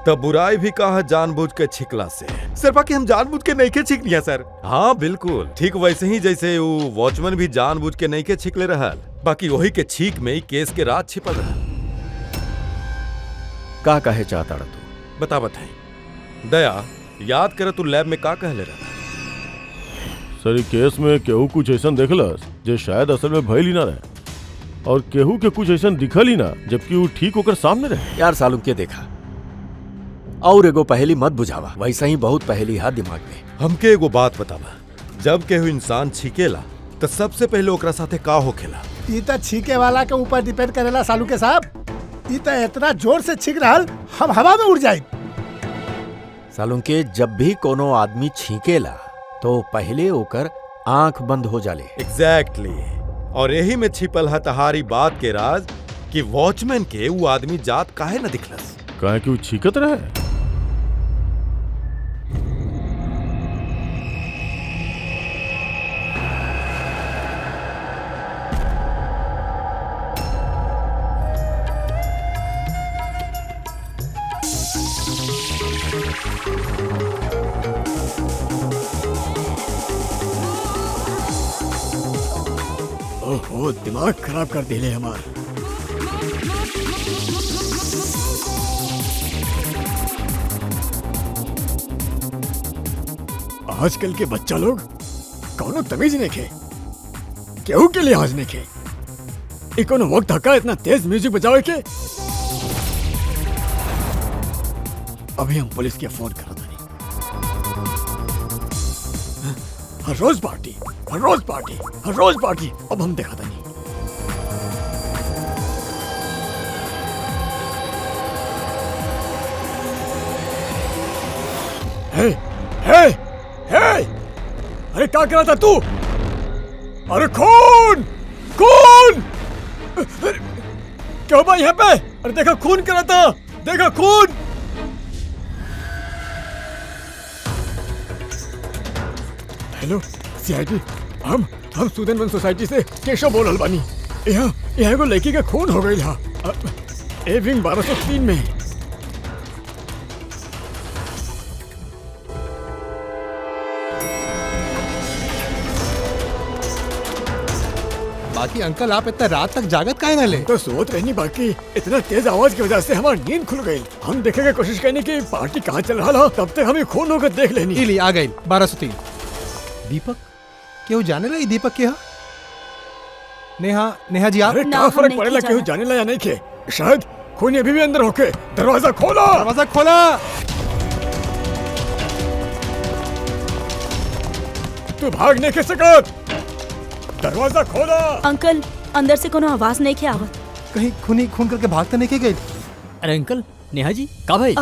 तब बुराई भी कहा जानबूझ के छिकला से। सर बाकी हम जानबूझ के नहीं के छिक लिया सर। हाँ बिल्कुल ठीक वैसे ही जैसे वो वॉचमैन भी जानबूझ के नहीं के छिकले रहल, बाकी वही के छीक में ही केस के राज छिपल रहल। का कहे चाहता रहा तू? बता बताई। दया याद कर तू लैब में का कहले रहा? सर केस में केहू कुछ ऐसा देखलस जो शायद असल में भइल ही ना रहे, और केहू के कुछ ऐसा दिखल ही ना जबकि वो ठीक होकर सामने रहे। यार सालू के देखा और एगो पहेली मत बुझावा, वैसा ही बहुत पहेली है दिमाग में। हमके एगो बात बतावा, जब केहू इंसान छीकेला तो सबसे पहले ओकरा साथे का होखेला? ई त छीके वाला के ऊपर डिपेंड करेला सालू के साहब। ई त इतना जोर से छीक रहल हम हवा में उड़ जाई। सालू के जब भी कोनो आदमी छीकेला तो पहले ओकर आंख बंद हो जाले। एग्जैक्टली और यही में छिपल है तहारी बात के राज कि वॉचमैन के वो आदमी जात काहे न दिखलस? काहे कि वो छीकत रहे। ओहो दिमाग खराब कर दिले हमार। आजकल के बच्चा लोग कौनो तमीज नहीं खे, केहू के लिहाज नहीं खे। ये कोनो वक्त हका इतना तेज म्यूजिक बजावे के। अभी हम पुलिस के फोन करा था। हर रोज पार्टी, हर रोज पार्टी, हर रोज पार्टी। अब हम देखा था नहीं। हे, हे, हे! अरे क्या करा था तू? अरे खून, खून! अरे, क्या हुआ यहाँ पे? अरे देखा खून करा था, देखा खून! हेलो सीआईडी, हम सुदनवन सोसाइटी से केशव बोल रहल बानी। यहाँ एगो लड़की का खून हो गई हा ए विंग 1203 में। बाकी अंकल आप इतना रात तक जागत काहे रहले? तो सोच रहनी, बाकी इतना तेज आवाज की वजह से हमारी नींद खुल गई। हम देखे के कोशिश करने की पार्टी कहाँ चल रहा था, तब तक हमें खून होकर देख लेनी। इली आ गई 1203। दीपक केहू जाने ला दीपक के? नेहा, नेहा जी आप? अरे क्या फर्क पड़ेला केहू जाने ला या नहीं के? शायद खून अभी भी अंदर होके। दरवाजा खोला, दरवाजा खोला। तू भाग नहीं के सकत। दरवाजा खोला। अंकल अंदर से कोनो आवाज नहीं के आवत। कहीं खूनी खून करके भागता नहीं के गई? अरे अंकल, नेहा जी का भाई?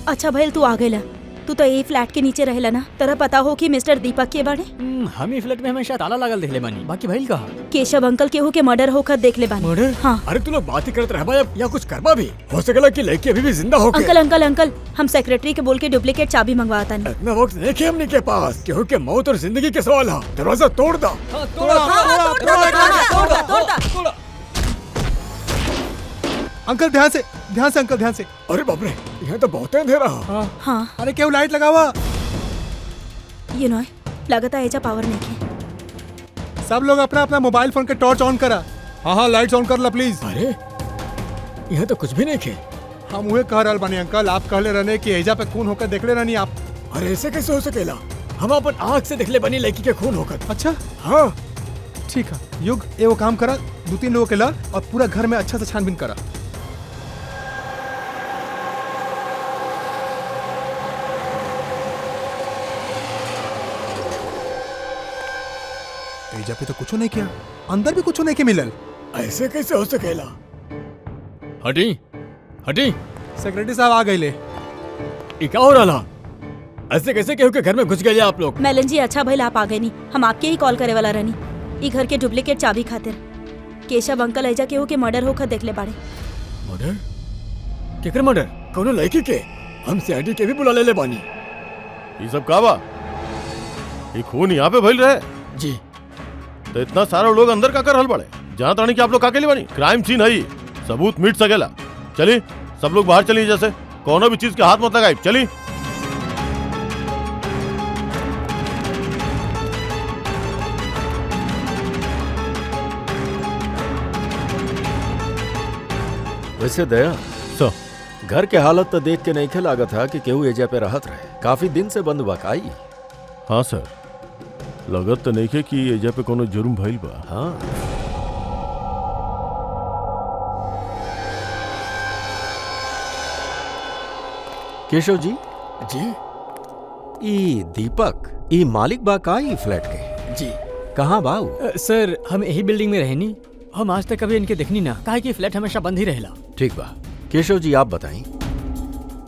अच्छा भैल तू आ गईला। तू तो यही फ्लैट के नीचे रहेला ना, तेरा पता हो कि मिस्टर दीपक के बारे? हम ही फ्लैट में हमेशा ताला लागल देखले बानी। बाकी भाई कहा? केशव अंकल केहू के मर्डर होकर देख ले बानी। मर्डर? हाँ। अरे तू लोग बात ही करते रह भाई, या कुछ करवा भी हो सकेला कि लड़की अभी भी जिंदा हो। अंकल अंकल अंकल हम सेक्रेटरी के बोल के डुप्लीकेट चाबी मंगवाता नहीं। इतना वक्त नहीं है हमने के पास। केहू के मौत और जिंदगी के सवाल है। दरवाजा तोड़ दो। अंकल ध्यान से, ध्यान से अंकल, ध्यान से। अरे बाप रे, यहाँ तो बहुत अंधेरा। हाँ। अरे क्यों लाइट लगावा? यू नो लगता है पावर नहीं है। सब लोग अपना अपना मोबाइल फोन के टॉर्च ऑन करा। हाँ हाँ लाइट्स ऑन कर ला प्लीज। अरे यहाँ तो कुछ भी नहीं है। हम वही कह रहा बानी अंकल, आप कहले रहने कि एजा पे खून होकर देखले रहनी आप। अरे ऐसे कैसे हो सकेला? हम अपन आँख से देखले बनी लड़की के खून होकर। अच्छा हाँ ठीक है। युग वो काम करा, 2-3 लोगों के ला और पूरा घर में अच्छा से छानबीन करा। एजा पे तो कुछ नहीं किया, अंदर भी कुछ नहीं के मिलल। ऐसे कैसे हो सकेला? हटी हटी। सेक्रेटरी साहब आ गए ले। क्या हो रहा? ऐसे कैसे केहू के घर में घुस गए आप लोग? मैलन जी अच्छा भइल आप आ गए नहीं, हम आपके ही कॉल करे वाला रहनी। ई घर के डुप्लीकेट चाबी खातिर केशव अंकल एजा केहू के मर्डर होकर देखले बाड़े। मर्डर? केकर मर्डर? कोनो लड़की के? हम सीआईडी के भी बुला ले बानी। ये सब का बा? ये खून यहाँ पे भइल रहे? जी। तो इतना सारा लोग अंदर का कर रहल बड़े? जहाँ तानी कि आप लोग का के लिए बानी? क्राइम सीन है, सबूत मिट सकेला। चलिए सब लोग बाहर चलिए, जैसे कोनो भी चीज के हाथ मत लगाई। चली। वैसे दया सर, घर के हालत तो देख के नहीं खे लागत था कि केहू एजा पे रहत रहे। काफी दिन से बंद बकाई। हाँ सर, लगत तो नहीं है कि एजा पे कोनो जुर्म भइल बा। हाँ, केशव जी, जी ई दीपक ई मालिक बा का ई फ्लैट के? जी कहाँ बा ऊ? सर हम यही बिल्डिंग में रहनी, हम आज तक कभी इनके देखनी ना, काहे कि फ्लैट हमेशा बंद ही रहेला। ठीक बा। केशव जी आप बताई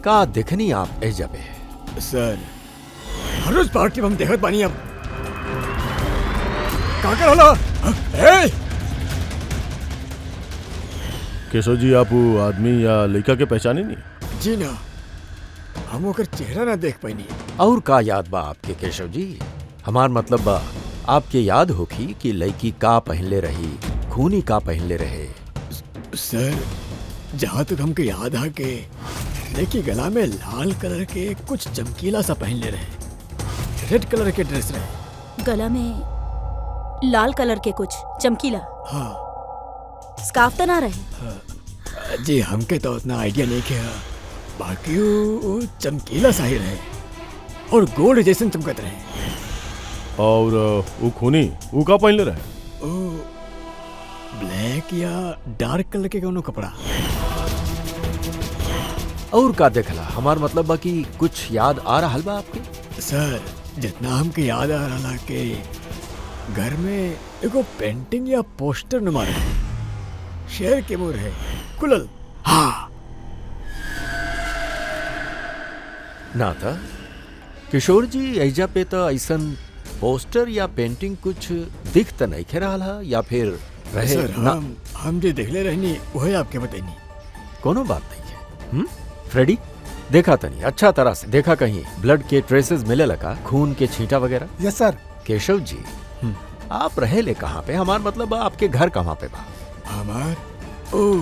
का देखनी आप एजा पे? सर, हर रोज पार्टी में हम देखत बानी। अब का कर होला? ए केशव जी, आप वो आदमी या लड़का के पहचाने नहीं? जी ना, हम ओकर चेहरा ना देख पाइनी। और का याद बा आपके केशव जी? हमार मतलब बा आपके याद होखी कि लड़की का पहनले रही, खूनी का पहनले रहे। सर, जहाँ तक हमके याद आ के लेकिन गला में लाल कलर के कुछ चमकीला सा पहन ले रहे, रेड कलर के ड्रेस रहे। गला में लाल कलर के कुछ चमकीला हाँ स्कार्फ तो ना रहे? जी, हमके तो उतना आइडिया नहीं किया, बाकी वो चमकीला सा ही रहे और गोल्ड जैसन चमकत रहे। और वो खूनी वो का पहनले रहे? ओ ब्लैक या डार्क कलर के कोनो कपड़ा। और का देखला? हमार मतलब बा कि कुछ याद आ रहा बा आपके? सर, जितना हमके याद आ रहा कि घर में एगो पेंटिंग या पोस्टर नुमा रहे, शेर के मुंह रहे, कुलल। हाँ ना था किशोर जी, ऐजा पे तो ऐसन पोस्टर या पेंटिंग कुछ दिख तो नहीं खे रहा, या फिर रहे सर, ना? हम जो देखले रहनी वही आपके बताइनी। कोनो बात नहीं है। फ्रेडी, देखा तनी अच्छा तरह से देखा, कहीं ब्लड के ट्रेसेस मिले लगा, खून के छींटा वगैरह? यस सर। केशव जी, आप रहे ले कहाँ पे? हमार मतलब बा आपके घर कहाँ पे बा? हमार ओ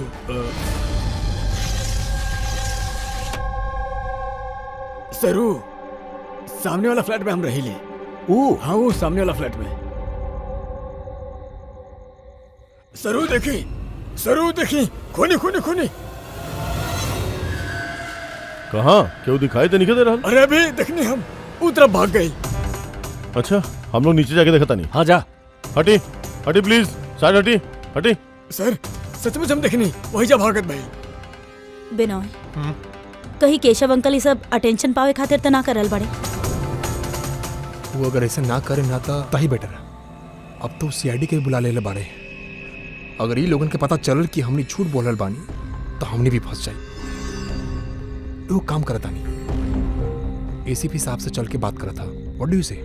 सरू, सामने वाला फ्लैट में हम रही ले। ओ हाँ, वो सामने वाला फ्लैट में। सरू देखी, खूनी खूनी खूनी। कहाँ? क्यों दिखाई तो नहीं दे रहा? अरे अभी देखनी, हम उधर भाग गए। अच्छा, हम लोग नीचे जाके देखता नहीं। हाँ जा। हटी हटी प्लीज, साइड हटी हटी। सर, सचमुच हम देखनी वही जा भागत भाई। बिनोय, कहीं केशव अंकल ये सब अटेंशन पावे खातिर तो ना करल बड़े? वो अगर ऐसे ना करे ना तो ही बेटर है। अब तो सीआईडी के भी बुला ले बाड़े। अगर ये लोगन के पता चलल कि हमने झूठ बोलल बानी तो हमने भी फंस जाई। वो काम करता नहीं, एसीपी साहब से चल के बात करा था। व्हाट डू यू से?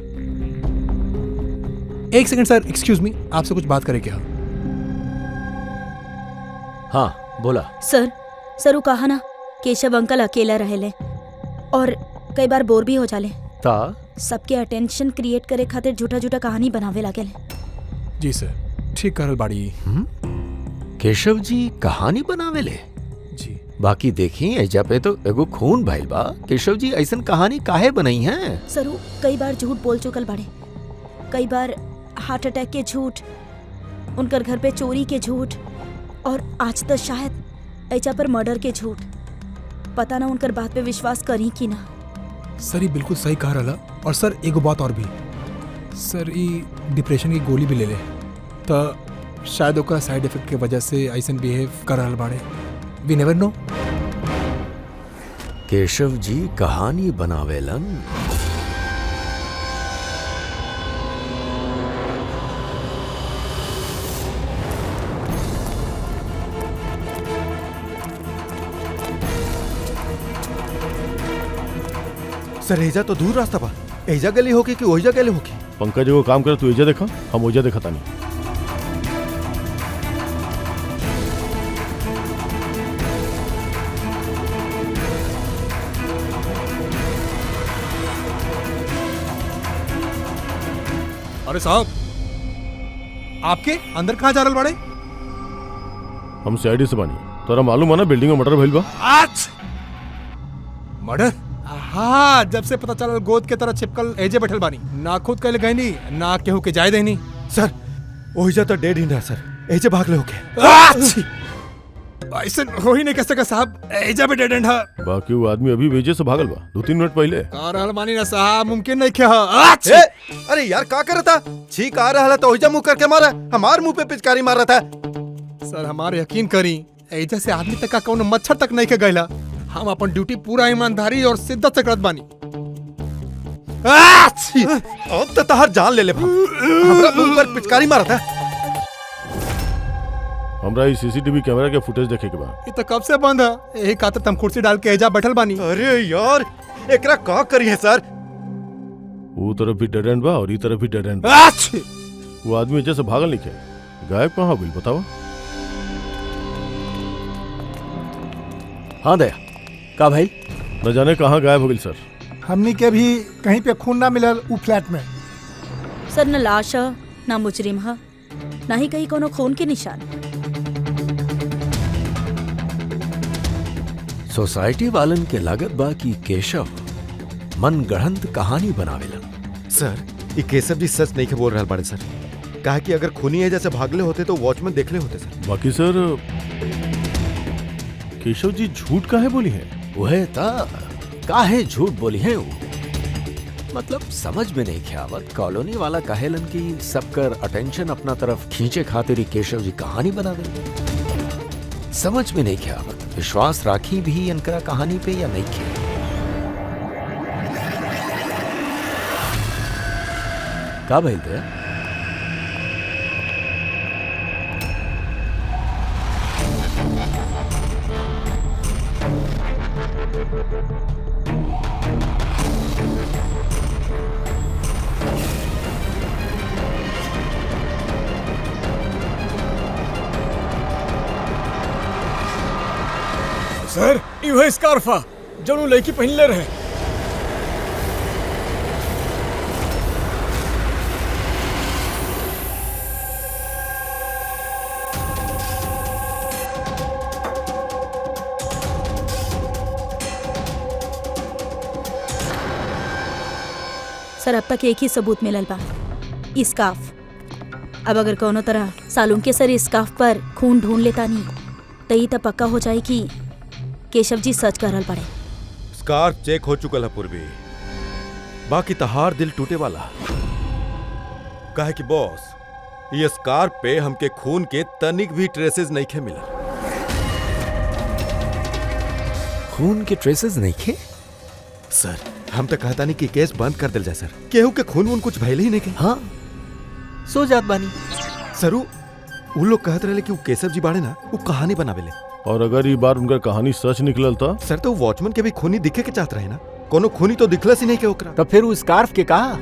एक सेकंड सर, एक्सक्यूज मी, आपसे कुछ बात करे क्या? हाँ बोला। सर वो कहा ना केशव अंकल अकेला रहेले और कई बार बोर भी हो जाले, ता सबके अटेंशन क्रिएट करे खातिर झूठा झूठा कहानी बनावे लागेले। जी सर, ठीक करल बाड़ी। केशव जी कहानी बनावेले? जी बाकी देखी एजा पे तो एगो खून भइल बा। केशव जी ऐसन कहानी काहे बनाई हैं? सरू कई बार झूठ बोल चुकल बाड़े, कई बार हार्ट अटैक के झूठ, उनकर घर पे चोरी के झूठ, और आज तो शायद ऐजा पर मर्डर के झूठ। पता ना उनकर बात पे विश्वास करी कि ना। सर, ये बिल्कुल सही कह रहा। और सर एगो बात और भी, सर ये डिप्रेशन की गोली भी ले ले तो शायद ओकर साइड इफेक्ट के वजह से ऐसा बिहेव कर रहा बाड़े। V never know. Keshav ji कहानी बनावेलन? सर एजा तो दूर रास्ता बा, एजा गली होगी कि ओइजा गली होगी? पंकज वो काम करे, तू एजा देखा, हम ओजा देखता नहीं। अरे साहब, आपके अंदर कहाँ जा रहे बाड़े? हम सीआईडी से बानी, तोरा मालूम है ना बिल्डिंग में मर्डर भइल बा। मर्डर? हाँ, जब से पता चलल गोद के तरह चिपकल एजे बैठल बानी, ना खुद कहले गईनी ना केहू के जाय देनी। सर ओहिजा तो डेड ही ना सर, एजे भागले होके। ऐसे हो ही नहीं कह सका साहब, एजा भी डेड एंड है। बाकी वो आदमी अभी वेजे से भागल बा 2-3 मिनट पहले। कारहल बानी ना साहब, मुमकिन नहीं क्या। ए, अरे यार का कर रहा था? छींक आ रहा तो ओहिजा मुंह करके मारा, हमार मुंह पे पिचकारी मार रहा था। सर हमारे यकीन करी, एजा से आदमी तक का कौनो मच्छर तक नहीं के गईला। हम अपन ड्यूटी पूरा ईमानदारी और शिद्दत से करत बानी। अब तो तहार जान ले ले बाप। हमरा मुंह पर पिचकारी मारा था। हमरा ई सीसीटीवी कैमरा के फुटेज देखे के बा। ये तो कब से बंद है, यही खातिर हम कुर्सी डाल के एजा बैठल बानी। अरे यार एकरा का करिए सर? वो तरफ भी डेड एंड बा और ई तरफ भी डेड एंड बा। वो आदमी जैसे भागल नहीं खे, गायब कहाँ हो गई बताओ? हाँ दया, का भाई? न जाने कहाँ गायब हो गई सर। हमनी के भी कहीं पे खून ना मिलल उ फ्लैट में। सर न लाश है ना मुजरिम है, ना ही कहीं कोनो खून के निशान। सोसाइटी वालन के लागत बा कि केशव मन गढ़ंत कहानी बनावेलन। सर ये केशव जी सच नहीं के बोल रहा बड़े सर। कहा कि अगर खूनी एजा से भागले होते तो वॉचमैन देखले होते सर। बाकी सर केशव जी झूठ काहे बोली है? वह था काहे झूठ बोली है वो, मतलब समझ में नहीं ख्यावत। कॉलोनी वाला कहेलन कि सबकर अटेंशन अपना तरफ खींचे खातिर ही केशव जी कहानी बना दे। समझ में नहीं ख्यावत विश्वास राखी भी इनकरा कहानी पे या नहीं खे। का भइल दया? सर इहो स्कार्फा जौन लड़की पहनले रहे। सर अब तक एक ही सबूत मिलल बा, स्कार्फ। अब अगर कोनो तरह सालून के सर स्कार्फ पर खून ढूंढ लेता नहीं तो ये तो पक्का हो जाए कि केशव जी सच कर रहल पड़े। स्कार्फ चेक हो चुकल है पूर्वी, बाकी तहार दिल टूटे वाला। काहे कि बॉस ये स्कार्फ पे हमके खून के तनिक भी ट्रेसेस नहीं खे मिला। खून के ट्रेसेस नहीं खे? सर हम तो कहता नहीं कि केस बंद कर दिल जाए सर। केहू के खून वून कुछ भइल ही नहीं के। हाँ सो जात बानी। सर वो लोग कहत रहे कि वो केशव जी बाड़े ना वो कहानी बनावेले। और अगर ये बार उनका कहानी सच निकलल था? सर तो वॉचमैन के भी खूनी दिखे के चाहत रहे ना, कोनो खूनी तो दिखलस ही नहीं के ओकरा। तो फिर वो स्कार्फ के कहा?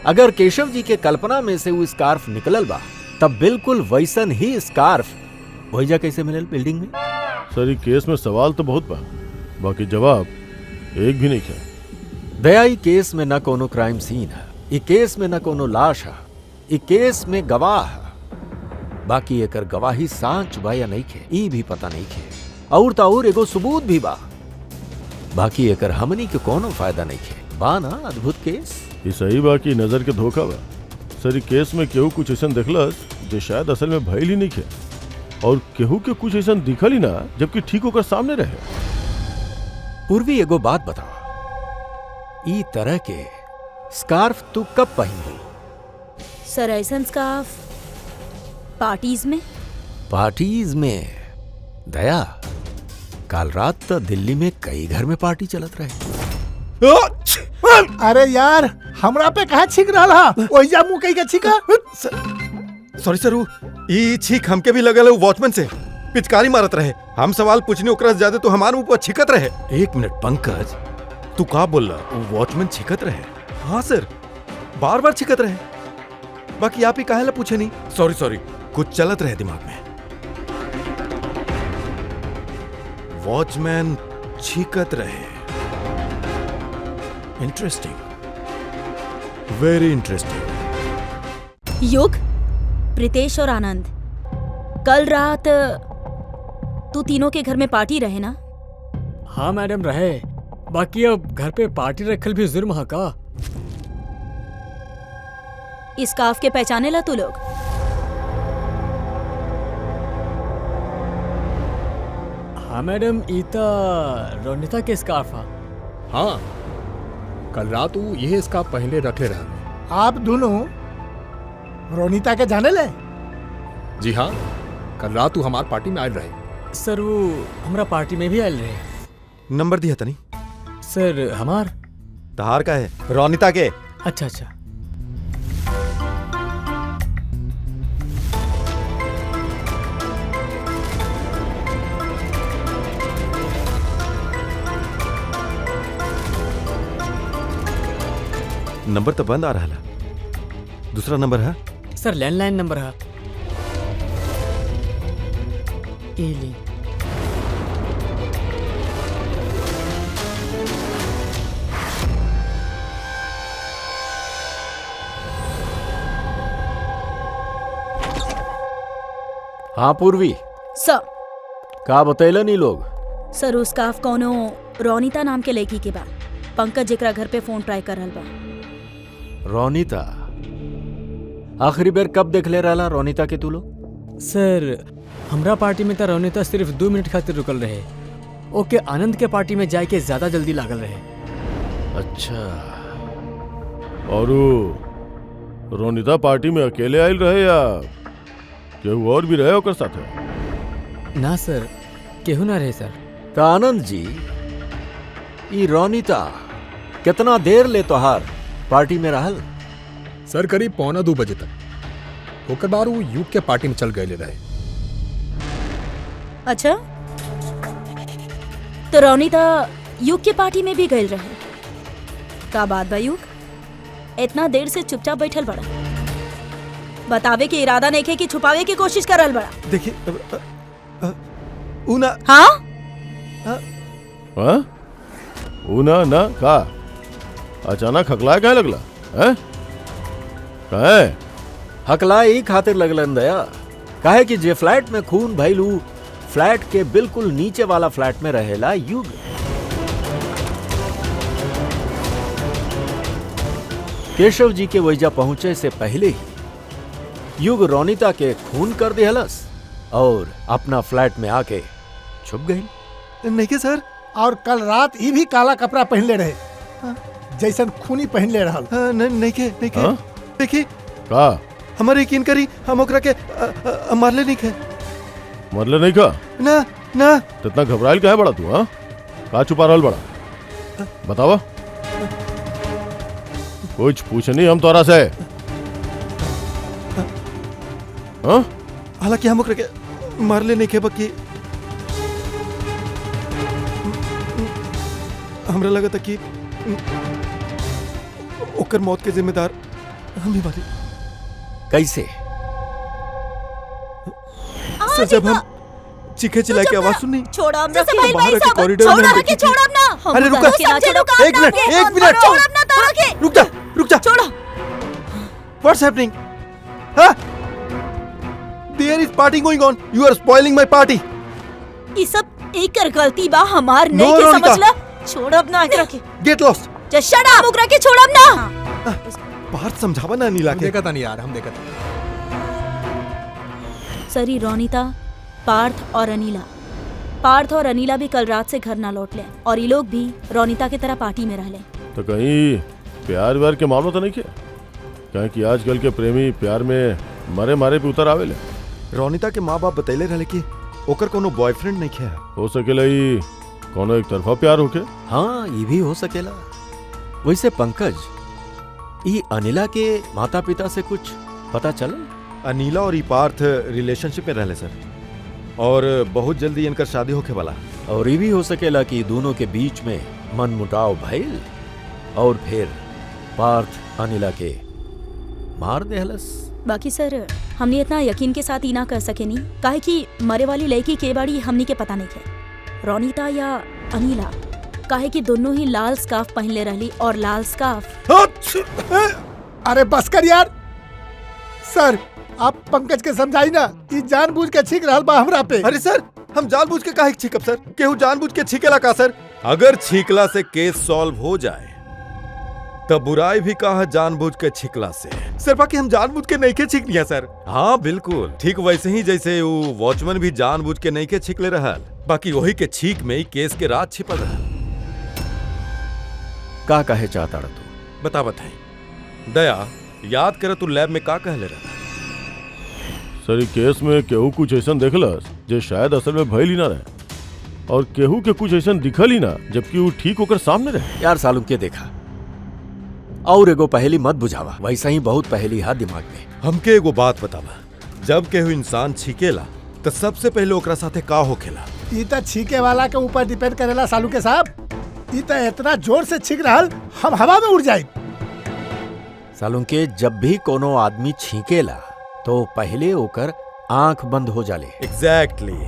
अगर केशव जी के कल्पना में से वो स्कार्फ निकलल बा तब बिल्कुल वैसन ही स्कार्फ वहीजा कैसे मिलल बिल्डिंग में? सर ये केस में सवाल तो बहुत बा, बाकी जवाब एक भी नहीं है। दया ई केस में न कोनो क्राइम सीन है, ई केस में न कोनो लाश है, ई केस में गवाह है। बाकी एकर गवाही सांच बा या नहीं खे ई भी पता नहीं खे। और ताउर एगो सबूत भी बा, बाकी एकर हमनी के कोनो फायदा नहीं खे। बा ना अद्भुत केस? ये सही बा कि नजर के धोखा बा। सर ये केस में केहू कुछ ऐसा देखलस जो शायद असल में भइल ही नहीं खे, और केहू के कुछ ऐसा दिखल ही ना जबकि ठीक होकर सामने रहे। पूर्वी एगो बात बताओ, ई तरह के स्कार्फ तू कब पहनी? सर ऐसन स्कार्फ पार्टीज में। पार्टीज में? दया काल रात तो दिल्ली में कई घर में पार्टी चलत रहे। अरे यार हमरा पे कहा छिक रहा ओइजा मुंह कहीं का छिका। सॉरी सर वो ई छीक हमके भी लगल है वॉचमैन से पिचकारी मारत रहे। हम सवाल पूछने ओकरा से ज्यादा तो हमारे मुंह पर छिकत रहे। एक मिनट पंकज तू का बोल रहा? वो वॉचमैन छिकत रहे? हाँ सर बार बार छिकत रहे, बाकी आप ही काहे ला पूछे नहीं? सॉरी कुछ चलत रहे दिमाग में। वॉचमैन छिकत रहे। Interesting, very interesting. युग, प्रीतेश और आनंद, कल रात तू तीनों के घर में पार्टी रहे ना? हाँ मैडम रहे, बाकी अब घर पे पार्टी रखल भी जुर्म है का? इस स्कार्फ के पहचाने ला तू लोग? हाँ मैडम, ईता रोनिता के स्कार्फ है। हाँ, कल रात वो यह इसका पहले रखे रहा। आप दोनों रोनिता के जाने ले? जी हाँ, कल रात वो हमार पार्टी में आयल रहे। सर वो हमरा पार्टी में भी आयल रहे। नंबर दिया तनी सर हमार? तहार का है रोनिता के। अच्छा अच्छा। नंबर तो बंद आ रहा है। दूसरा नंबर है? सर लैंडलाइन नंबर है। एली। हाँ पूर्वी, सर का बतैलन ई लोग? सर उस स्कार्फ कौनो रोनिता नाम के लड़की के बा। पंकज जेकरा घर पे फोन ट्राई कर रहल बा। रोनिता? आखिरी बेर कब देखले रहला रोनिता के तू लोग? सर हमरा पार्टी में तो रोनिता सिर्फ 2 मिनट खातिर रुकल रहे। ओके आनंद के पार्टी में जाके ज्यादा जल्दी लागल रहे। अच्छा। और वो रोनिता पार्टी में अकेले आयल रहे या केहू और भी रहे ओकर साथे? ना सर, केहू ना रहे सर। तो आनंद जी, ई रोनिता कितना देर ले तोहार पार्टी में रहल? सर करीब 1:45 बजे तक। होकर बार वो युग के पार्टी में चल गए रहे। अच्छा, तो रोनिता युग के पार्टी में भी गए रहे। का बात बा युग, इतना देर से चुपचाप बैठल बड़ा? बतावे के इरादा नहीं है कि छुपावे की कोशिश करल बड़ा? देखिए ऊना। हाँ हाँ? ऊना ना का अचानक हकलाए काहे लगला? हैं? काहे? हकला ई खातिर लगलन दया, काहे कि जे फ्लैट में खून भइलू फ्लैट के बिल्कुल नीचे वाला फ्लैट में रहेला युग। केशव जी के वैजा पहुंचे से पहले ही युग रोनिता के खून कर दिहलस और अपना फ्लैट में आके छुप गई। नहीं के सर। और कल रात ही भी काला कपड़ा पहनले रहे, जैसन खूनी पहनले रहल। नहीं के हाँ? देखिए का हमारे यकीन करी, हम ओकरा के मारले नहीं के। मरले नहीं का? ना ना। तो इतना घबराइल काहे बड़ा तू? हाँ, का छुपा रहल बड़ा? बतावा। कुछ पूछनी हम तोरा से। हाँ? हालांकि हम ओकरा के मारले नहीं के, बाकी हमरा लगा था कि ओकर मौत के जिम्मेदार हम ही बानी। कैसे? सर जब हम चीखे चिल्लाए की आवाज सुनी, छोड़ा हमने तो बाहर के कॉरिडोर में छोड़ा देखी के छोड़ा अपना। अरे रुक एक मिनट छोड़ा अपना तारा के। रुक जा छोड़ा। What's happening? हाँ? There is party going on, you are spoiling my party. ये सब एक कर गलती बा हमार नहीं No, के रोनिता। समझ ला। छोड़ अपना एकरा के। Get lost. Just shut up, ओकरा के छोड़ अपना। बाहर समझावा ना नीला हम के। देखा था नहीं यार, हम देखा था। सरी रोनिता, पार्थ और अनीला भी कल रात से घर ना लौट ले और ये लोग भी रोनिता की तरह पार्टी में रह ले। तो कहीं प्यार व्यार के मामला तो नहीं किया? कहीं कि आजकल के प्रेमी प्यार में मरे मारे पे उतर आवेले। रोनिता के माँ बाप बतैले रहले कि ओकर कोनो बॉयफ्रेंड नहीं है। हो सकेला ही कोनो एक तरफा प्यार होके। हाँ, ये भी हो सकेला। वैसे पंकज, ई अनिला के माता पिता से कुछ पता चला? अनीला और ई पार्थ रिलेशनशिप में रहले सर, और बहुत जल्दी इनकर शादी होके वाला। और ये भी हो सकेला कि दोनों के बीच में मनमुटाव भइल और फिर पार्थ अनिला के मार देहलस। बाकी सर हमने इतना यकीन के साथ ही ना कर सके नहीं, काहे कि मरे वाली लड़की के बाड़ी हमनी के पता नहीं है, रोनिता या अनीला। काहे कि दोनों ही लाल स्कार्फ पहनले रहली और लाल स्कार्फ। अरे बस कर यार। सर आप पंकज के समझाई ना, ये जानबूझ के छींक रहल बा हमरा पे। अरे सर, हम जानबूझ के काहे छीकब सर? केहू जानबूझ के छीकेला का सर? अगर छींकला से केस सॉल्व हो जाए तब बुराई भी कहा जानबूझ के छिकला से। सर बाकी हम जानबूझ के नहीं के छिक लिया सर। हाँ बिल्कुल ठीक वैसे ही जैसे वो वॉचमैन भी जानबूझ के नहीं के छिकले रहल, बाकी वही के छीक में ही केस के राज छिपल रहल। का कहे चाहता रह तू? बता बताई दया, याद कर तू लैब में का कहले रहा? सर, ई केस में केहू कुछ ऐसा देखलस जो शायद असल में भइल ही ना रहे, और केहू के कुछ ऐसा दिखल ही ना जबकि वो ठीक होकर सामने रहे। यार सालू के देखा और एगो पहेली मत बुझावा, वैसा ही बहुत पहेली है दिमाग में। हमके एगो बात बतावा, जब केहू इंसान छीकेला तो सबसे पहले ओकरा साथे का होखेला? ई त छीके वाला के ऊपर डिपेंड करेला सालू के साहब। ई त इतना जोर से छीक रहल हम हवा में उड़ जाई। सालू के जब भी कोनो आदमी छींकेला तो पहले ओकर आंख बंद हो जाले। एग्जैक्टली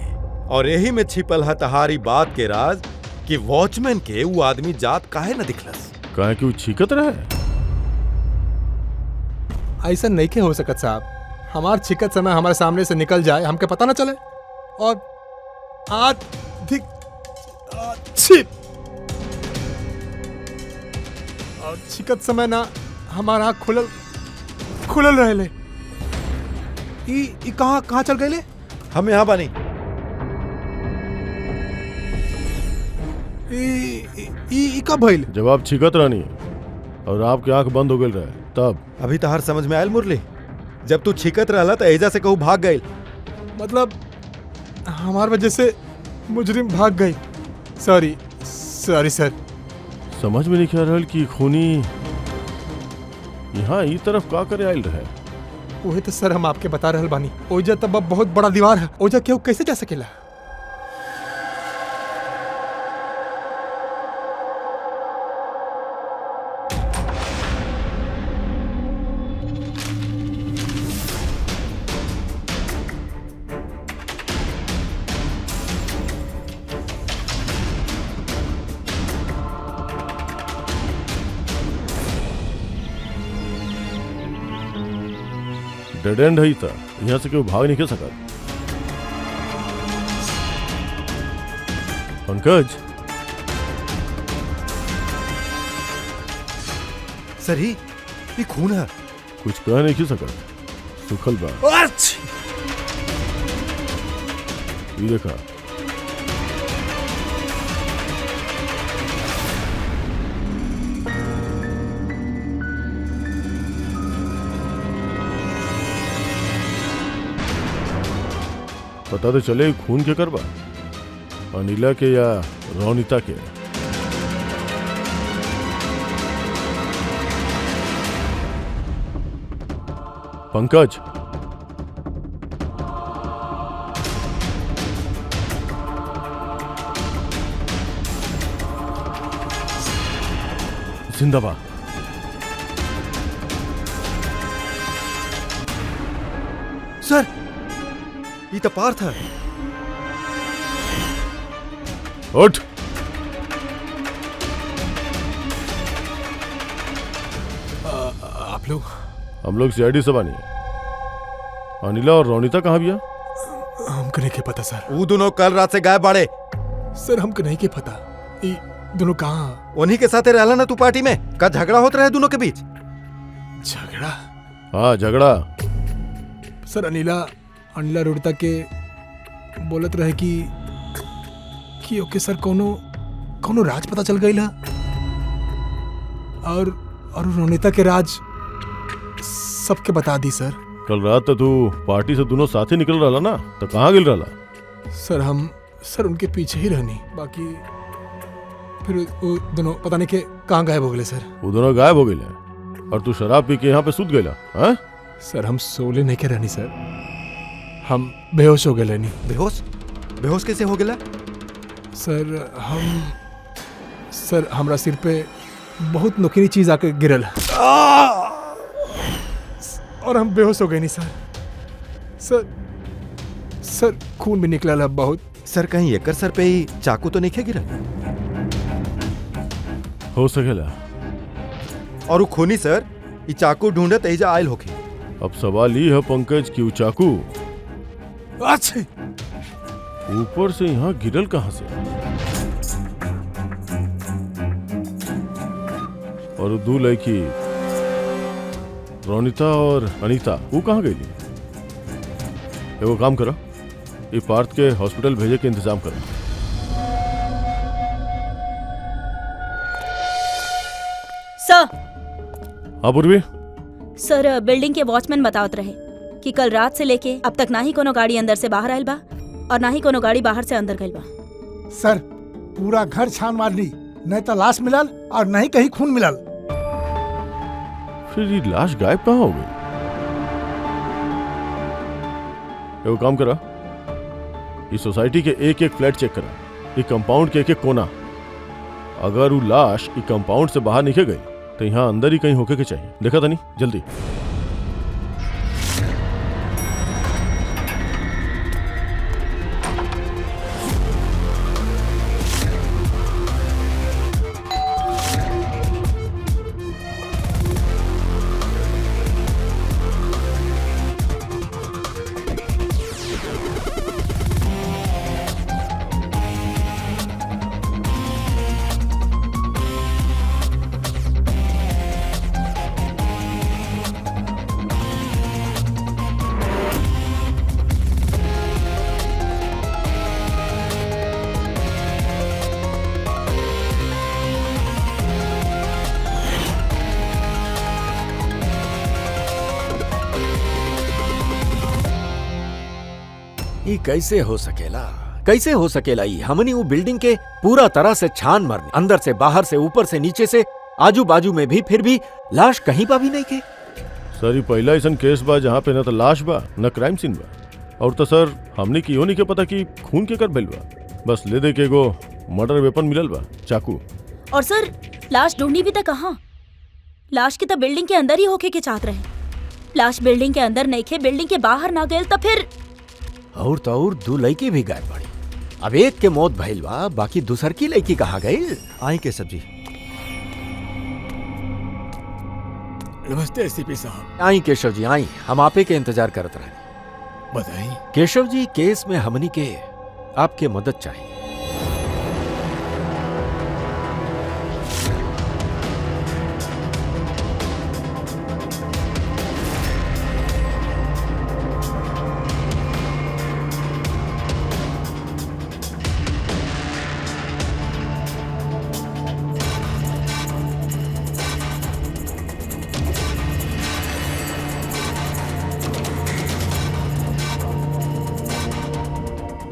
और यही में छिपल है तहारी बात के राज कि वॉचमैन के वो आदमी जात काहे न दिखलस। काहे कि वो छीकत रहे। ऐसा नहीं के हो सकत साहब, हमार छिकत समय हमारे सामने से निकल जाए हमके पता ना चले, और आज और छिकत समय ना हमारा आँख खुलल रहे। ई कहाँ चल गए? हम यहाँ बानी। ई कब भइल? जब आप छीकत रहनी और आपकी आंख बंद हो गई रहे तब। अभी तो हर समझ में आयल मुरली, जब तू छिकत रहला तो एजा से कहू भाग गई। मतलब हमार वजह से मुजरिम भाग गई। सॉरी सर। समझ में नहीं आ रहा कि खूनी यहाँ ई तरफ का करे आयल रहे। वही तो सर हम आपके बता रहल बानी, ओजा तब अब बहुत बड़ा दीवार है, ओजा केहू कैसे जा सकेला? डेड एंड है था, यहाँ से क्यों भाग नहीं सकता। पंकज, सर ही ये खून है। कुछ कह नहीं सकता, सुखल बा। ये देखा, पता तो चले खून के करबा, अनिला के या रोनिता के। पंकज, जिंदाबाद। सर ये तो पार्थ है। उठ। आप लोग? हम लोग सीआईडी से बानी। अनिला और रोनिता कहाँ बिया? हमको नहीं के पता सर। वो दोनों कल रात से गायब बाड़े। सर हमको नहीं के पता, ये दोनों कहाँ? उन्हीं के साथ रहला ना तू पार्टी में? का झगड़ा होता रहे दोनों के बीच? झगड़ा? हाँ झगड़ा। सर अनिला रोनिता के बोलत रहे कि ओके सर कोनो राज पता चल गई, और रोनिता के राज सबके बता दी सर। कल रात तो तू पार्टी से दोनों साथ ही निकल रहा ना, तो कहाँ गिल रहा? सर उनके पीछे ही रहनी, बाकी फिर वो दोनों पता नहीं के कहाँ गायब हो गए सर। वो दोनों गायब हो गए और तू शराब पी के यहाँ पे सुत गया? हाँ सर हम सोले नहीं के रहनी सर, हम बेहोश हो गए रहनी। बेहोश कैसे हो गया? सर हमरा सिर पे बहुत नोकीनी चीज आके गिरल और हम बेहोश हो गए नहीं सर खून भी निकला है बहुत। सर कहीं एकर सर पे ही चाकू तो नहीं गिरा? हो सकेला। और वो खूनी सर ये चाकू ढूंढे तेजा आयल होके। अब सवाल ये है पंकज कि वो चाकू ऊपर से यहाँ गिरल कहाँ से? और वो दो लड़की रोनिता और अनीता वो कहाँ गई? एगो काम करो, ये पार्थ के हॉस्पिटल भेजे के इंतजाम करो। सर हाँ पूर्वी, सर बिल्डिंग के वॉचमैन बतावत रहे कि कल रात से लेके अब तक ना ही कोनो गाड़ी अंदर से बाहर आयल बा और ना ही कोनो गाड़ी बाहर से अंदर गइल बा। सर पूरा घर छान मार ली, नहीं तो लाश मिलल और नहीं कहीं खून मिलल। फिर ये लाश गायब कहाँ हो गई? एगो काम करा, इस सोसाइटी के एक एक फ्लैट चेक करा, ये कंपाउंड के एक एक कोना। अगर वो लाश ये कंपाउंड से बाहर निकल गई तो यहाँ अंदर ही कहीं होके के चाहिए। देखा था नहीं, जल्दी। ई कैसे हो सकेला? कैसे हो सकेला? ई हमनी वो बिल्डिंग के पूरा तरह से छान मारने, अंदर से बाहर से ऊपर से नीचे से आजू बाजू में भी, फिर भी लाश कहीं पर भी नहीं के। सर ये पहला ऐसा केस बा जहाँ पे न तो लाश बा न क्राइम सीन बा। और तो सर हमने की नहीं के पता कि खून के कर भइल बा, बस ले दे के एगो मर्डर वेपन मिलल बा, चाकू। और सर लाश ढूंढी भी तक कहाँ? लाश की तो बिल्डिंग के अंदर ही होके के चाहत रहे। लाश बिल्डिंग के अंदर नहीं खे, बिल्डिंग के बाहर ना गए तो फिर और तो और दो लड़की भी गायब पड़ी। अब एक के मौत भइल बा, बाकी दूसर की लड़की कहाँ गई? आई केशव जी। नमस्ते एसीपी साहब। आई केशव जी आई, हम आपे के इंतजार करत रहे। बताइए। केशव जी, केस में हमनी के आपके मदद चाहिए।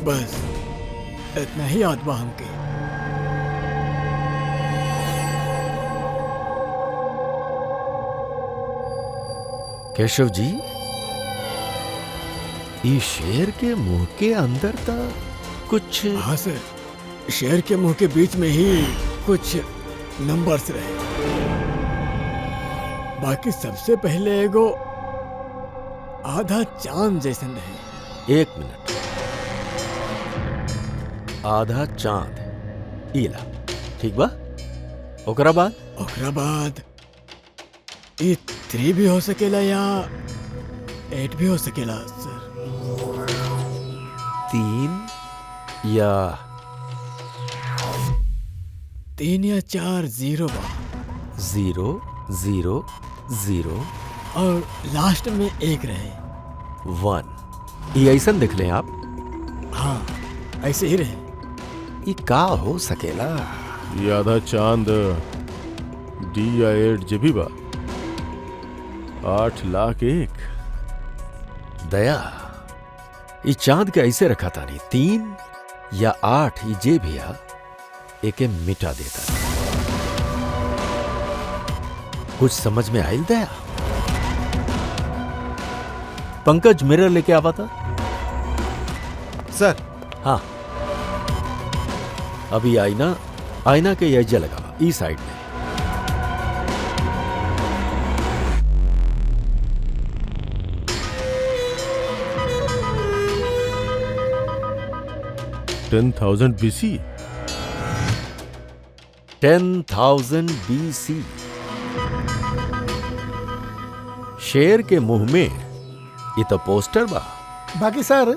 बस इतना ही याद बा हमके। केशव जी, ई शेर के मुंह के अंदर था कुछ। हाँ सर, शेर के मुंह के बीच में ही कुछ नंबर्स रहे। बाकी सबसे पहले एगो आधा चांद जैसन रहे। एक मिनट, आधा चांद इला ठीक बा? ओकरा बाद ये 3 भी हो सकेला या 8 भी हो सकेला सर। 3 या 4 0 बा। 0 0 0 और लास्ट में 1 रहे। 1। ये ऐसा देख लें आप। हाँ ऐसे ही रहे। ये का हो सकेला? ये आधा चांद D या 8 जे भी बा। 8 लाख 1। दया, ये चांद के ऐसे रखा था नहीं, 3 या 8 ये जे भी आ एके मिटा देता। कुछ समझ में आयल दया? पंकज मिरर लेके आवा था सर। हाँ, अभी आईना के यज्ञ लगा ई साइड में। $10,000 BC। 10,000 BC। शेर के मुंह में ये तो पोस्टर बा। बाकी सर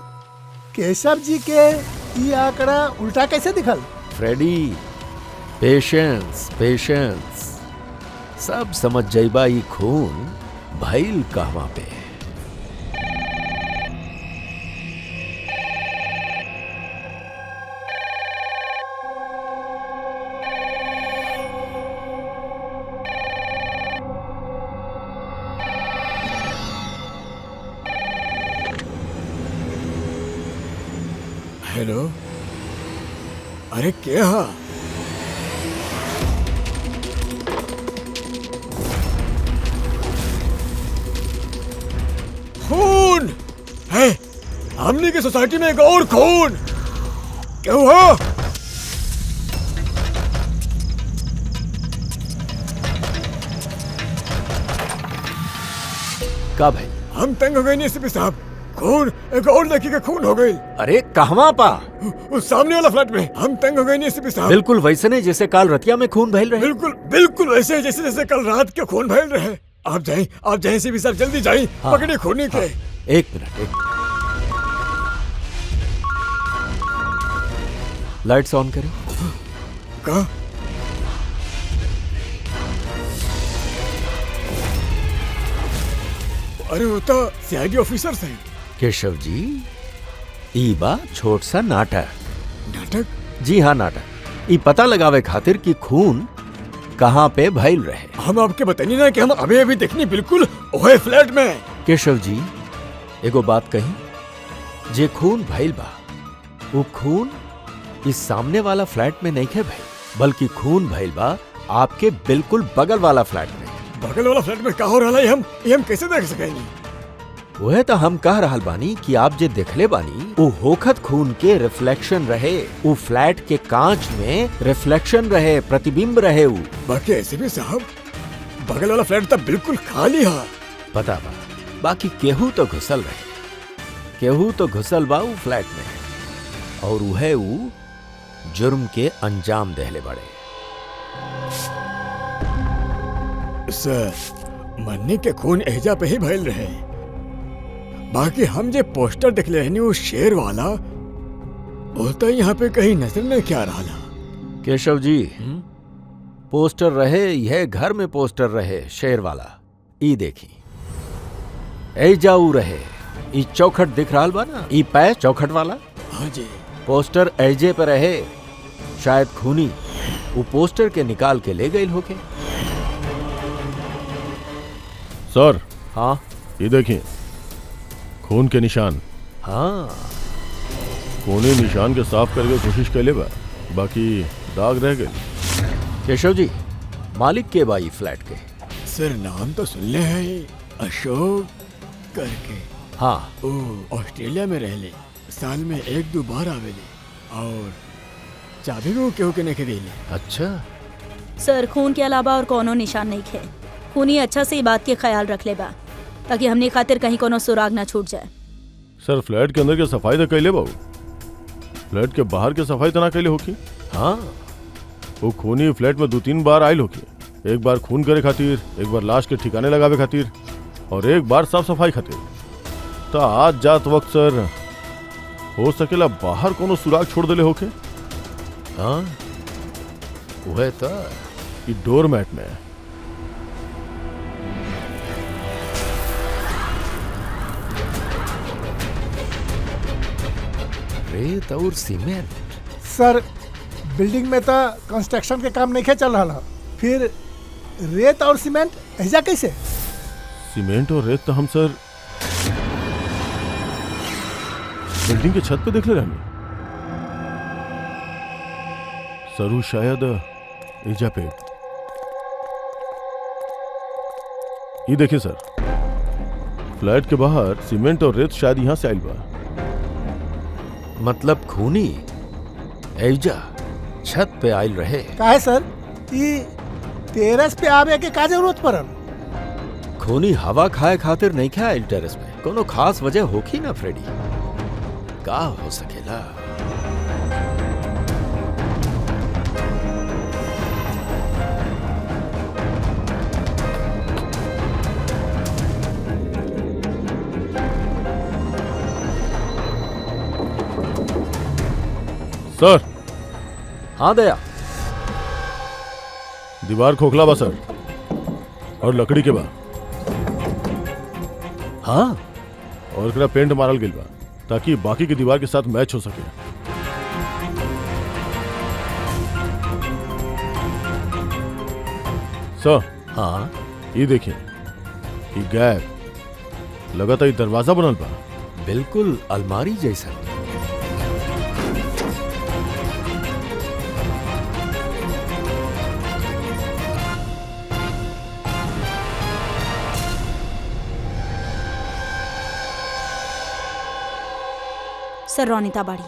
केशव जी के ये आंकड़ा उल्टा कैसे दिखल? Freddy, patience patience. सब समझ जाइबा ई खून भइल कहवा पे। हेलो, अरे क्या खून है? हमने की सोसाइटी में एक और खून क्या हुआ? का भाई? हम तंग हो गए नहीं एसपी साहब, खून, एक और लड़की का खून हो गई। अरे कहवा पा? उस सामने वाला फ्लैट में। हम तंग हो गए नहीं एसपी साहब। बिल्कुल वैसे नहीं जैसे काल रतिया में खून भइल रहे। बिल्कुल बिल्कुल वैसे जैसे जैसे कल रात के खून भैल रहे। आप जाएं एसपी साहब, जल्दी जाएं। हाँ, पकड़े खूनी के। एक मिनट, लाइट्स ऑन करें। कहा? अरे वो तो सीआईडी ऑफिसर हैं। केशव जी, ई बा छोट सा नाटक। नाटक? जी हाँ, नाटक। ई पता लगावे खातिर कि खून कहाँ पे भइल रहे। हम आपके बताइए ना कि हम अभी अभी देखनी बिल्कुल ओहे फ्लैट में। केशव जी, एगो बात कही, जे खून भइल बा वो खून इस सामने वाला फ्लैट में नहीं खे भइल, बल्कि खून भइल बा आपके बिल्कुल बगल वाला फ्लैट में। बगल वाला फ्लैट में का हो रहा है? हम कैसे देख सकेंगे? वह तो हम कह रहल बानी कि आप जे देखले बानी वो होखत खून के रिफ्लेक्शन रहे, वो फ्लैट के कांच में रिफ्लेक्शन रहे, प्रतिबिंब रहे। वो बाकी ऐसे भी साहब, बगल वाला फ्लैट तो बिल्कुल खाली है। पता बा, बाकी केहू तो घुसल रहे, केहू तो घुसल बा वो फ्लैट में, और वह वो जुर्म के अंजाम देहले बड़े। सर, मन्नी के खून एजा पे ही भइल रहे। बाकी हम जे पोस्टर देख ले वो शेर वाला, वो तो यहाँ पे कहीं नजर नहीं क्या रहा। केशव जी, पोस्टर रहे, यह घर में पोस्टर रहे शेर वाला। ई देखी, एजाऊ रहे, ई चौखट दिख रहा बा ना, ई पै चौखट वाला। हाँ जी। पोस्टर एजे पे रहे, शायद खूनी वो पोस्टर के निकाल के ले गई होके। सर, हाँ ये देखिए खून के निशान। हाँ, खूनी निशान के साफ करके कोशिश कैले बा, बाकी दाग रह गए। केशव जी, मालिक के बाई फ्लैट के? सर, नाम तो सुन ले है, अशोक करके। हाँ। ओ ऑस्ट्रेलिया में रहले, साल में 1-2 बार आवेले, और चाबी भी केहू के नहीं देले। अच्छा सर, खून के अलावा और कोनो निशान नहीं खे। खूनी अच्छा से ई बात के ख्याल रख ले बा ताकि हमने खातिर कहीं कोनो सुराग ना छूट जाए। सर, फ्लैट के अंदर के सफाई तो कैले बाबू, फ्लैट के बाहर के सफाई तो ना कैले होकी। हाँ, वो खूनी फ्लैट में 2-3 बार आयल होकी। एक बार खून करे खातिर, एक बार लाश के ठिकाने लगावे खातिर, और एक बार साफ सफाई खातिर। तो आज जात वक्त सर हो सकेला बाहर कोनो सुराग छोड़ देले होके। हाँ, वह तो ये डोर मैट में। रेत और सीमेंट। सर, बिल्डिंग में तो कंस्ट्रक्शन के काम नहीं चल रहा, फिर रेत और सीमेंट ऐसा कैसे? सीमेंट और रेत तो हम सर बिल्डिंग के छत पे देख ले रहनी। सरू शायद एजा पे। ये देखिए सर, फ्लैट के बाहर सीमेंट और रेत शायद यहाँ से आयल बा। मतलब खूनी एजा छत पे आयल रहे। काहे सर, ई टेरेस पे आवे के का जरूरत पड़ल? खूनी हवा खाए खातिर नहीं क्या आयल टेरेस पे? कोनो खास वजह होखी ना फ्रेडी? का हो सकेला? सर, हाँ दया, दीवार खोखला बा सर। और लकड़ी के बा हाँ और एकरा पेंट मारल गइल बा ताकि बाकी की दीवार के साथ मैच हो सके। सर हाँ ये देखिए, ये गैप लगातार दरवाजा बनल बा। बिल्कुल अलमारी जैसा। सर रोनिता बाड़ी।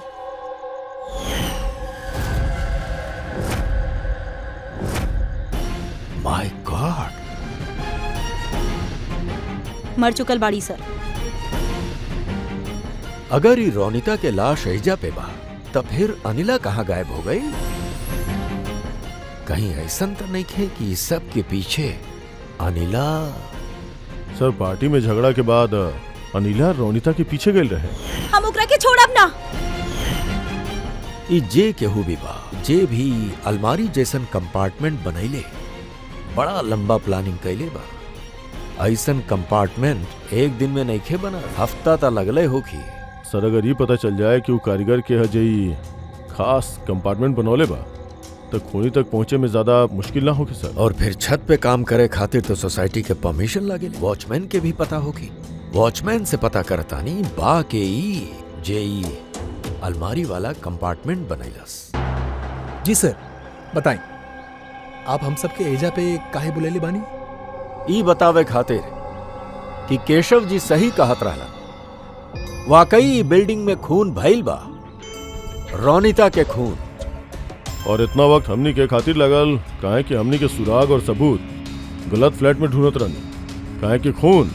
माय गॉड, मर चुकल बाड़ी सर। अगर ये रोनिता के लाश एजा पे बा तब फिर अनिला कहाँ गायब हो गई? कहीं ऐसा तो नहीं खे कि इस सब के पीछे अनिला? सर पार्टी में झगड़ा के बाद अनिला रोनिता के पीछे गए रहे। हम ओकरा के छोड़ब ना। ई जे केहू भी बा, जे भी अलमारी जैसन कंपार्टमेंट बनैले, बड़ा लंबा प्लानिंग कैले बा। ऐसन कंपार्टमेंट एक दिन में नहीं खे बना, हफ्ता ता लगले होखी। सर अगर ये पता चल जाए कि वो कारीगर के हजई खास कंपार्टमेंट बनौले बा तो खूनी तक पहुंचे में ज्यादा मुश्किल ना होगी सर। और फिर छत पे काम करे खातिर तो सोसाइटी के परमिशन लगे। वॉचमैन के भी पता होगी। वॉचमैन से पता करतानी बा के ई जे ई अलमारी वाला कंपार्टमेंट बनैलस। जी सर, बताएं आप हम सबके एजा पे काहे बुलेली बानी? ई बतावे खातिर कि केशव जी सही कहत रहला। वाकई बिल्डिंग में खून भइल बा, रोनिता के खून। और इतना वक्त हमनी के खातिर लगल काहे कि हमनी के सुराग और सबूत गलत फ्लैट में ढूंढत रहनी, काहे कि खून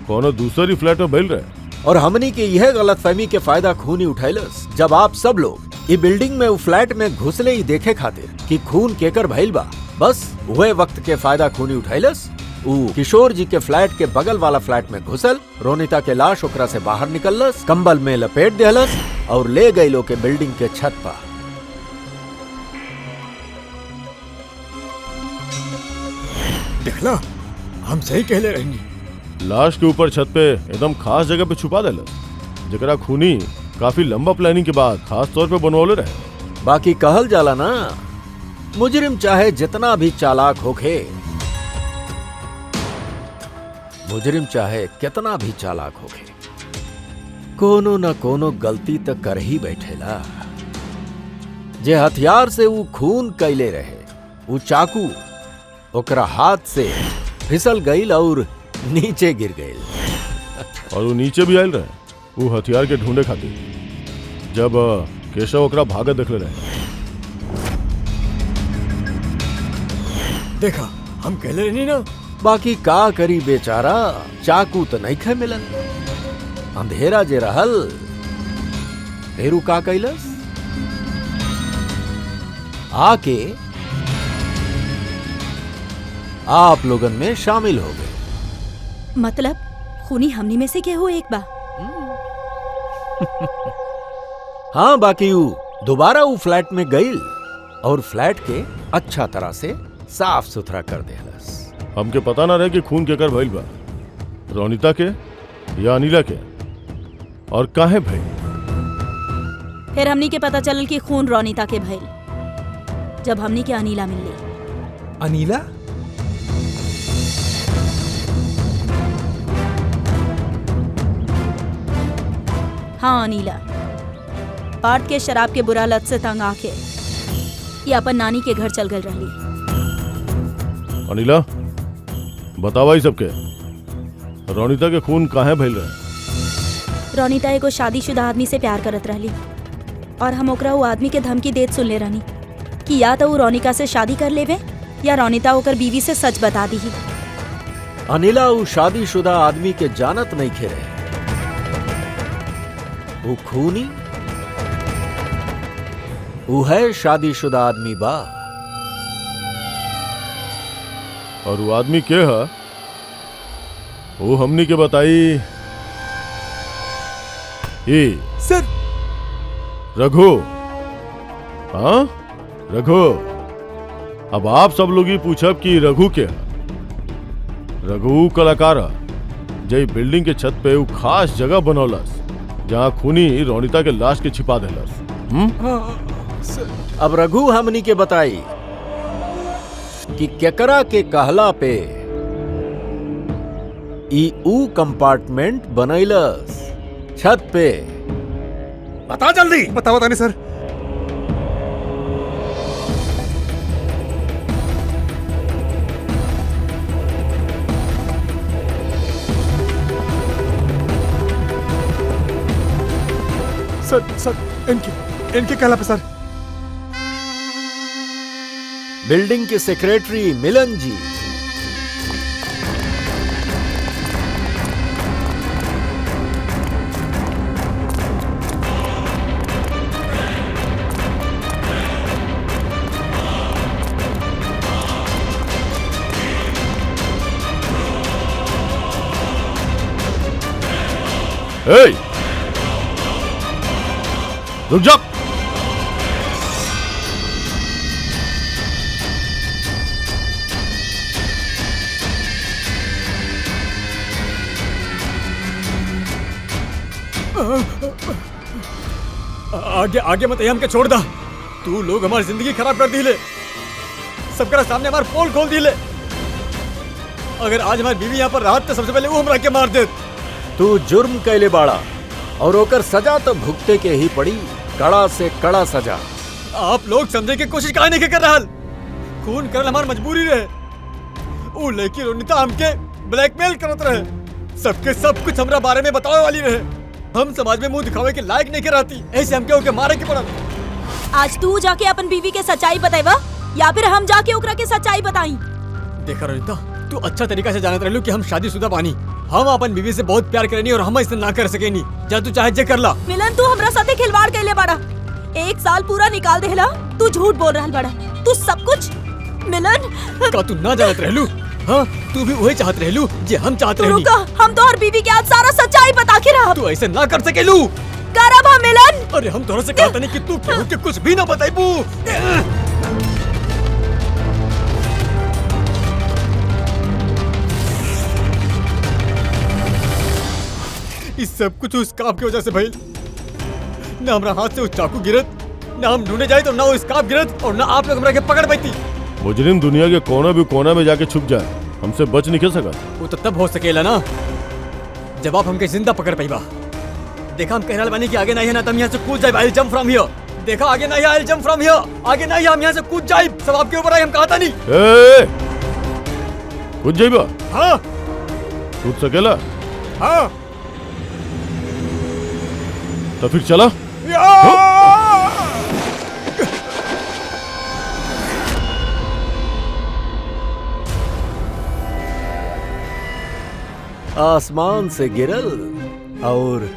कोनो दूसरी फ्लैट में भइल रहे। और हमनी के यह गलतफहमी के फायदा खूनी उठैलस जब आप सब लोग ई बिल्डिंग में उ फ्लैट में घुसले ही देखे खातिर कि खून केकर भइल बा। बस वह वक्त के फायदा खूनी उठैलस। उ किशोर जी के फ्लैट के बगल वाला फ्लैट में घुसल, रोनिता के लाश ओकरा से बाहर निकलस, कंबल में लपेट देहलस और ले गई लोग के बिल्डिंग के छत पर। देखला, हम सही कहले रहनी। लाश के ऊपर छत पे एकदम खास जगह पे छुपा देलस, जकरा खूनी काफी लंबा प्लानिंग के बाद खास तौर पे बनवले रहे। बाकी कहल जाला ना, मुजरिम चाहे जितना भी चालाक होखे, मुजरिम चाहे कितना भी चालाक होखे, कोनो न कोनो गलती तो कर ही बैठेला। जे हथियार से वो खून कैले रहे, वो चाकू ओकरा हाथ से फिसल गईल और नीचे गिर गईल। और वो नीचे भी आयल रहे वो हथियार के ढूंढे खातिर, जब केशव ओकरा भागत देखले रहे। देखा, हम कहले रहनी ना। बाकी का करी बेचारा, चाकू तो नहीं खे मिलन। अंधेरा जे रहल, फेरू का कैलस? आके आप लोगन में शामिल हो गए। मतलब खूनी हमनी में से केहू एक बा? हाँ, बाकी वो दोबारा वो फ्लैट में गईल और फ्लैट के अच्छा तरह से साफ सुथरा कर देहलस। हमके पता ना रहे कि खून केकर भइल बा, रोनिता के या अनिला के, और काहे भइल। फिर हमनी के पता चलल कि खून रोनिता के भइल जब हमनी के अनिला मिलली। अनिला? हाँ अनिला, पार्थ के शराब के बुरा लत से तंग आके ये अपन नानी के घर चल गई रहली। अनिला बतावा ही सबके, रोनिता के खून काहे भइल रहे। रोनिता एगो शादीशुदा आदमी से प्यार करत रहली और हम ओकरा वो आदमी के धमकी देत सुनले रहनी कि या तो वो रोनिका से शादी कर लेवे या रोनिता ओकर बीवी से सच बता दी। अनिला वो शादीशुदा आदमी के जानत नहीं खे रहे। वो खूनी, वो है शादीशुदा आदमी बा। और वो आदमी के है वो हमनी के बताई। ये सर, रघु। हाँ रघु, अब आप सब लोग ही पूछब कि रघु के है। रघु कलाकार जय बिल्डिंग के छत पे उ खास जगह बनौलस जहाँ खूनी रोनिता के लाश के छिपा देलस। अब रघु हमनी के बताई कि केकरा के कहला पे ई ऊ कंपार्टमेंट बनैलस छत पे। बता जल्दी। बता नहीं सर। सर इनके कहला पे सर। बिल्डिंग के सेक्रेटरी मिलन जी। ए, रुक जा। आगे आगे मत हमके छोड़ दा। तू लोग हमारी जिंदगी खराब कर दी ले, सबका सामने हमारे पोल खोल दी ले। अगर आज हमारी बीवी यहाँ पर राहत तो सबसे पहले वो हमरा के मार दे। तू जुर्म कैले बाड़ा और ओकर सजा तो भुगते के ही पड़ी, कड़ा से कड़ा सजा। आप लोग समझे की कोशिश काहे नहीं कर रहा। खून करल हमार मजबूरी रहे। वो लड़की रोनिता हमके ब्लैकमेल करत रहे, सबके सब कुछ हमरा बारे में बतावे वाली रहे। हम समाज में मुंह दिखावे के लायक नहीं रहती, ऐसे हमके ओके मारे के पड़ल। आज तू जाके अपन बीवी के सच्चाई बताएगा या फिर हम जाके ओकरा के सच्चाई बताई? देखा रोनिता, तू अच्छा तरीका से जानत रहलू कि हम शादीशुदा बानी। हम अपन बीवी से बहुत प्यार करेनी और हम ऐसे ना कर सकेनी। जा तू चाहे जे कर ला। मिलन, तू हमरा साथे खिलवाड़ कैले बाड़ा। 1 साल पूरा निकाल देला। तू झूठ बोल रहल बाड़ा। तू सब कुछ मिलन का तू ना जानत रहलू? हाँ, तू भी वही चाहत रहलू जे हम चाहत रहनी। रुका, हम तो और बीवी के आज सारा सच्चाई बता के रहा। तू ऐसे ना कर सकेलू। करब हम मिलन। अरे हम तोहरा से कहता नहीं कि तू केहू के कुछ भी ना बताइबू। इस सब कुछ उस काम की वजह से भइल। ना हमरा हाथ से उस चाकू गिरत, ना हम ढूंढे जाए तो ना वो स्कार्फ गिरत और ना आप लोग हमरा के पकड़ पाती। मुजरिम दुनिया के कोना भी कोना में जाके छुप जाए, हमसे बच नहीं कर सका। वो तो तब हो सकेला ना जब आप हमके जिंदा पकड़ पाइबा। देखा हम कह रहा बानी कि आगे नहीं है ना, तुम यहाँ से कूद जाए। आई जंप फ्रॉम हियर। देखा आगे नहीं है, आई जंप फ्रॉम हियर। आगे नहीं है, हम यहाँ से कूद जाए। सब आपके ऊपर आई, हम कहता नहीं। कूद जाइबा? हाँ। कूद सकेला? हाँ। तो फिर चला। आसमान से गिरल और